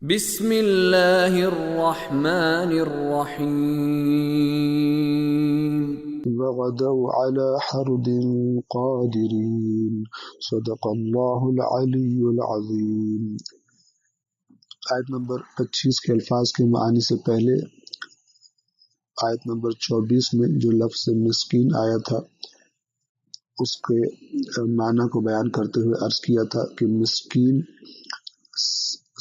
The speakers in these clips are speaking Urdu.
بسم اللہ الرحمن الرحیم وغدوا على حرد قادرین صدق اللہ العلی العظیم۔ آیت نمبر 25 کے الفاظ کے معانی سے پہلے آیت نمبر 24 میں جو لفظ مسکین آیا تھا اس کے معنی کو بیان کرتے ہوئے عرض کیا تھا کہ مسکین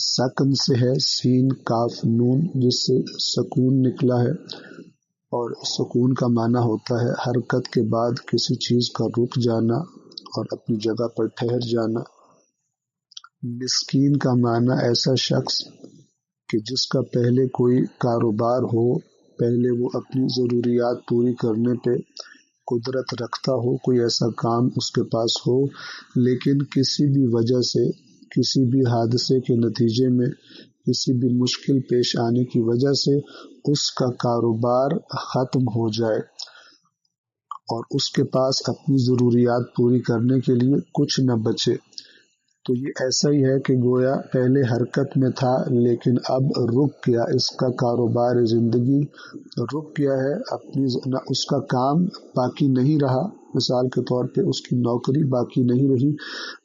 سکن سے ہے، سین کاف نون، جس سے سکون نکلا ہے، اور سکون کا معنی ہوتا ہے حرکت کے بعد کسی چیز کا رک جانا اور اپنی جگہ پر ٹھہر جانا۔ مسکین کا معنی ایسا شخص کہ جس کا پہلے کوئی کاروبار ہو، پہلے وہ اپنی ضروریات پوری کرنے پہ قدرت رکھتا ہو، کوئی ایسا کام اس کے پاس ہو، لیکن کسی بھی وجہ سے، کسی بھی حادثے کے نتیجے میں، کسی بھی مشکل پیش آنے کی وجہ سے اس کا کاروبار ختم ہو جائے اور اس کے پاس اپنی ضروریات پوری کرنے کے لیے کچھ نہ بچے، تو یہ ایسا ہی ہے کہ گویا پہلے حرکت میں تھا لیکن اب رک گیا، اس کا کاروبار زندگی رک گیا ہے، اس کا کام باقی نہیں رہا، مثال کے طور پہ اس کی نوکری باقی نہیں رہی،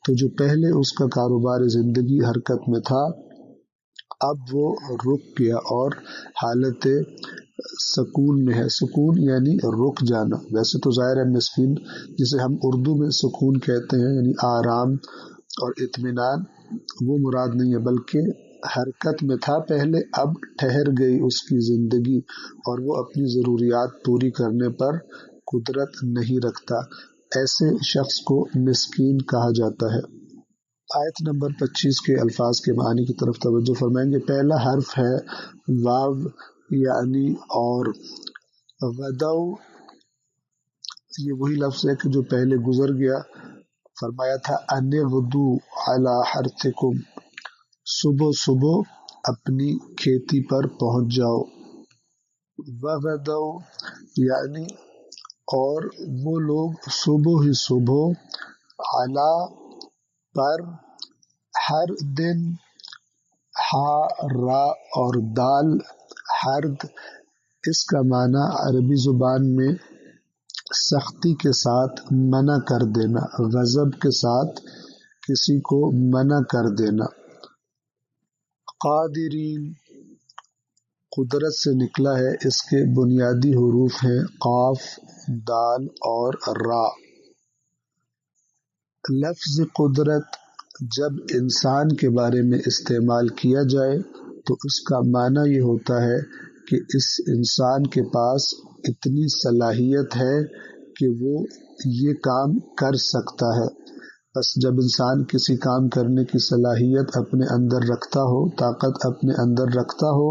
تو جو پہلے اس کا کاروبار زندگی حرکت میں تھا اب وہ رک گیا اور حالت سکون میں ہے۔ سکون یعنی رک جانا، ویسے تو ظاہر ہے مسکین جسے ہم اردو میں سکون کہتے ہیں یعنی آرام اور اطمینان، وہ مراد نہیں ہے، بلکہ حرکت میں تھا پہلے، اب ٹھہر گئی اس کی زندگی اور وہ اپنی ضروریات پوری کرنے پر قدرت نہیں رکھتا، ایسے شخص کو مسکین کہا جاتا ہے۔ آیت نمبر 25 کے الفاظ کے معنی کی طرف توجہ فرمائیں گے۔ پہلا حرف ہے واو یعنی اور، غدو یہ وہی لفظ ہے کہ جو پہلے گزر گیا، فرمایا تھا ان غدو علی حرثکم، صبح صبح اپنی کھیتی پر پہنچ جاؤ۔ وغدو یعنی اور وہ لوگ صبح ہی صبح، علی پر، ہر دن، ہا را اور دال حرد، اس کا معنی عربی زبان میں سختی کے ساتھ منع کر دینا، غضب کے ساتھ کسی کو منع کر دینا۔ قادرین قدرت سے نکلا ہے، اس کے بنیادی حروف ہیں قاف، دال اور را۔ لفظ قدرت جب انسان کے بارے میں استعمال کیا جائے تو اس کا معنی یہ ہوتا ہے کہ اس انسان کے پاس اتنی صلاحیت ہے کہ وہ یہ کام کر سکتا ہے۔ بس جب انسان کسی کام کرنے کی صلاحیت اپنے اندر رکھتا ہو، طاقت اپنے اندر رکھتا ہو،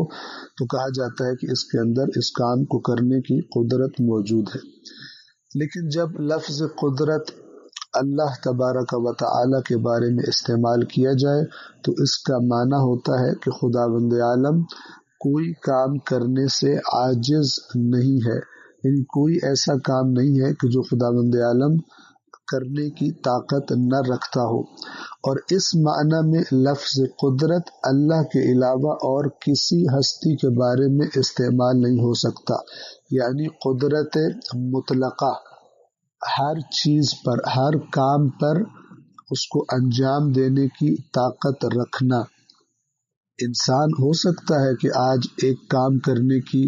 تو کہا جاتا ہے کہ اس کے اندر اس کام کو کرنے کی قدرت موجود ہے۔ لیکن جب لفظ قدرت اللہ تبارک و تعالی کے بارے میں استعمال کیا جائے تو اس کا معنی ہوتا ہے کہ خداوند عالم کوئی کام کرنے سے عاجز نہیں ہے، یعنی کوئی ایسا کام نہیں ہے کہ جو خداوند عالم کرنے کی طاقت نہ رکھتا ہو، اور اس معنی میں لفظ قدرت اللہ کے علاوہ اور کسی ہستی کے بارے میں استعمال نہیں ہو سکتا، یعنی قدرت مطلقہ، ہر چیز پر، ہر کام پر اس کو انجام دینے کی طاقت رکھنا۔ انسان ہو سکتا ہے کہ آج ایک کام کرنے کی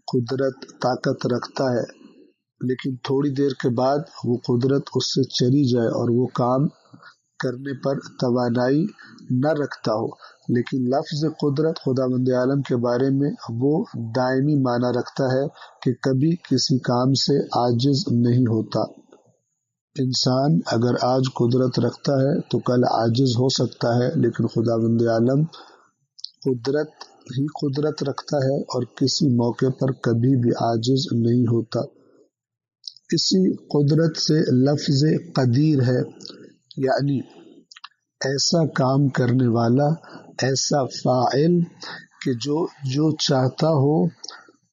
قدرت طاقت رکھتا ہے لیکن تھوڑی دیر کے بعد وہ قدرت اس سے چلی جائے اور وہ کام کرنے پر توانائی نہ رکھتا ہو، لیکن لفظ قدرت خداوند عالم کے بارے میں وہ دائمی معنی رکھتا ہے کہ کبھی کسی کام سے عاجز نہیں ہوتا۔ انسان اگر آج قدرت رکھتا ہے تو کل عاجز ہو سکتا ہے، لیکن خداوند عالم قدرت ہی قدرت رکھتا ہے اور کسی موقع پر کبھی بھی عاجز نہیں ہوتا۔ اسی قدرت سے لفظ قدیر ہے، یعنی ایسا کام کرنے والا، ایسا فاعل کہ جو چاہتا ہو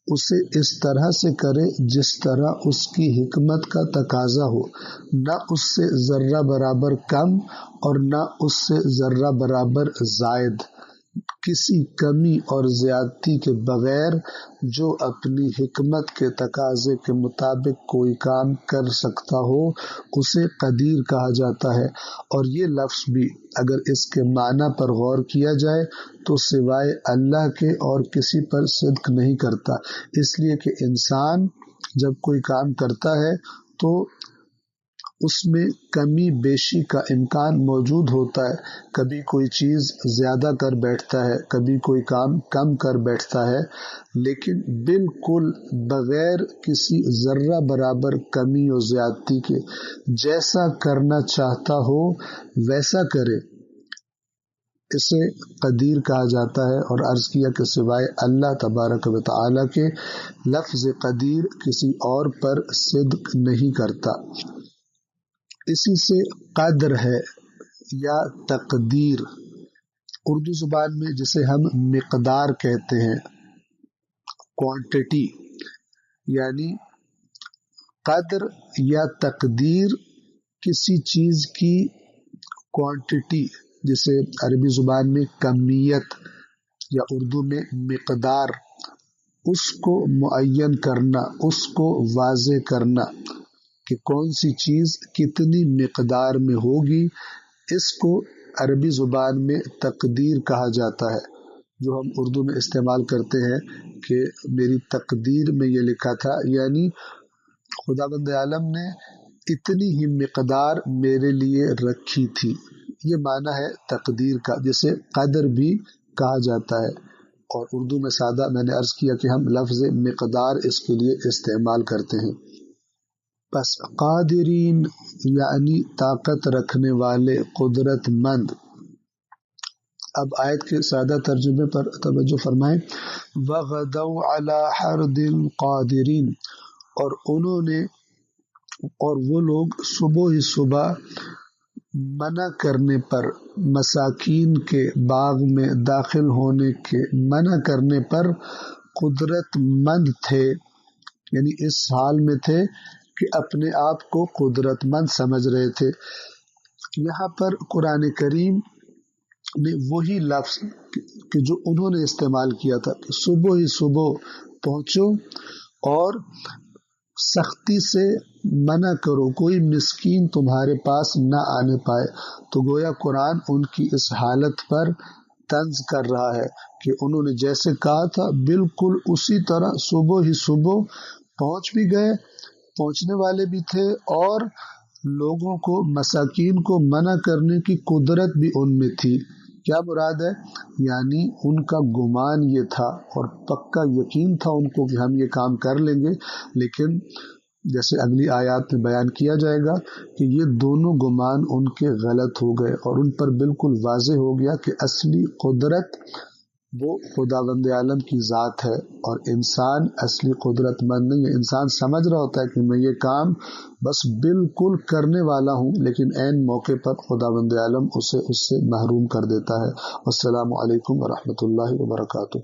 اسے اس طرح سے کرے جس طرح اس کی حکمت کا تقاضا ہو، نہ اس سے ذرہ برابر کم اور نہ اس سے ذرہ برابر زائد، کسی کمی اور زیادتی کے بغیر جو اپنی حکمت کے تقاضے کے مطابق کوئی کام کر سکتا ہو اسے قدیر کہا جاتا ہے۔ اور یہ لفظ بھی اگر اس کے معنی پر غور کیا جائے تو سوائے اللہ کے اور کسی پر صدق نہیں کرتا، اس لیے کہ انسان جب کوئی کام کرتا ہے تو اس میں کمی بیشی کا امکان موجود ہوتا ہے، کبھی کوئی چیز زیادہ کر بیٹھتا ہے، کبھی کوئی کام کم کر بیٹھتا ہے، لیکن بالکل بغیر کسی ذرہ برابر کمی و زیادتی کے جیسا کرنا چاہتا ہو ویسا کرے، اسے قدیر کہا جاتا ہے۔ اور عرض کیا کہ سوائے اللہ تبارک و تعالیٰ کے لفظ قدیر کسی اور پر صدق نہیں کرتا۔ اسی سے قدر ہے یا تقدیر، اردو زبان میں جسے ہم مقدار کہتے ہیں، کوانٹٹی، یعنی قدر یا تقدیر کسی چیز کی کوانٹٹی، جسے عربی زبان میں کمیت یا اردو میں مقدار، اس کو معین کرنا، اس کو واضح کرنا کہ کون سی چیز کتنی مقدار میں ہوگی، اس کو عربی زبان میں تقدیر کہا جاتا ہے۔ جو ہم اردو میں استعمال کرتے ہیں کہ میری تقدیر میں یہ لکھا تھا، یعنی خداوند عالم نے اتنی ہی مقدار میرے لیے رکھی تھی، یہ معنی ہے تقدیر کا، جسے قدر بھی کہا جاتا ہے۔ اور اردو میں سادہ میں نے عرض کیا کہ ہم لفظ مقدار اس کے لیے استعمال کرتے ہیں۔ بس قادرین یعنی طاقت رکھنے والے، قدرت مند۔ اب آیت کے سادہ ترجمے پر توجہ فرمائیں۔ وَغَدَوْا عَلَى حَرْدٍ قَادِرِينَ، اور انہوں نے اور وہ لوگ صبح ہی صبح منع کرنے پر، مساکین کے باغ میں داخل ہونے کے منع کرنے پر قدرت مند تھے، یعنی اس حال میں تھے کہ اپنے آپ کو قدرت مند سمجھ رہے تھے۔ یہاں پر قرآن کریم نے وہی لفظ کہ جو انہوں نے استعمال کیا تھا کہ صبح ہی صبح پہنچو اور سختی سے منع کرو، کوئی مسکین تمہارے پاس نہ آنے پائے، تو گویا قرآن ان کی اس حالت پر طنز کر رہا ہے کہ انہوں نے جیسے کہا تھا بالکل اسی طرح صبح ہی صبح پہنچ بھی گئے، پہنچنے والے بھی تھے، اور لوگوں کو، مساکین کو منع کرنے کی قدرت بھی ان میں تھی۔ کیا مراد ہے؟ یعنی ان کا گمان یہ تھا اور پکا یقین تھا ان کو کہ ہم یہ کام کر لیں گے، لیکن جیسے اگلی آیات میں بیان کیا جائے گا کہ یہ دونوں گمان ان کے غلط ہو گئے، اور ان پر بالکل واضح ہو گیا کہ اصلی قدرت وہ خداوند عالم کی ذات ہے، اور انسان اصلی قدرت مند نہیں ہے۔ انسان سمجھ رہا ہوتا ہے کہ میں یہ کام بس بالکل کرنے والا ہوں، لیکن عین موقع پر خداوند عالم اسے اس سے محروم کر دیتا ہے۔ السلام علیکم ورحمۃ اللہ وبرکاتہ۔